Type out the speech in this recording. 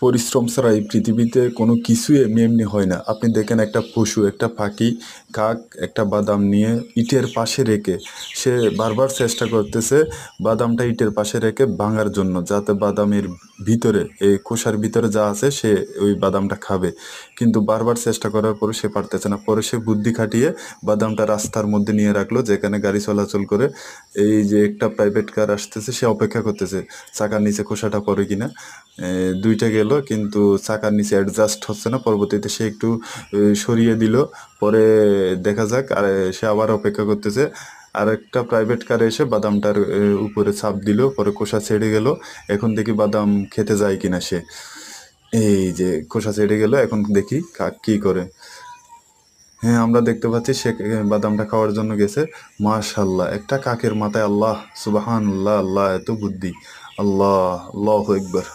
পরিশ্রম ছাড়া এই পৃথিবীতে কোনো কিছুই এমনি এমনি হয় না। আপনি দেখেন একটা পশু, একটা পাখি, কাক একটা বাদাম নিয়ে ইটের পাশে রেখে সে বারবার চেষ্টা করতেছে বাদামটা ইটের পাশে রেখে ভাঙার জন্য, যাতে বাদামের ভিতরে এই খোসার ভিতরে যা আছে সে ওই বাদামটা খাবে। কিন্তু বারবার চেষ্টা করার পরে সে পারতেছে না। পরে সে বুদ্ধি খাটিয়ে বাদামটা রাস্তার মধ্যে নিয়ে রাখলো, যেখানে গাড়ি চলাচল করে। এই যে একটা প্রাইভেট কার আসতেছে, সে অপেক্ষা করতেছে চাকার নিচে খোসাটা পড়ে কিনা। দুইটা গেল, কিন্তু চাকার নিচে অ্যাডজাস্ট হচ্ছে না। পরবর্তীতে সে একটু সরিয়ে দিল। পরে দেখা যাক, আর সে আবার অপেক্ষা করতেছে। আর একটা প্রাইভেট কার এসে বাদামটার উপরে চাপ দিল, পরে খোসা ছেড়ে গেল। এখন দেখি বাদাম খেতে যায় কিনা সে। এই যে খোসা ছেড়ে গেল, এখন দেখি কাক কি করে। হ্যাঁ, আমরা দেখতে পাচ্ছি সে বাদামটা খাওয়ার জন্য গেছে। মাশাল্লাহ, একটা কাকের মাথায় আল্লাহ সুবহানাল্লাহ, আল্লাহ এত বুদ্ধি! আল্লাহ, আল্লাহু আকবার।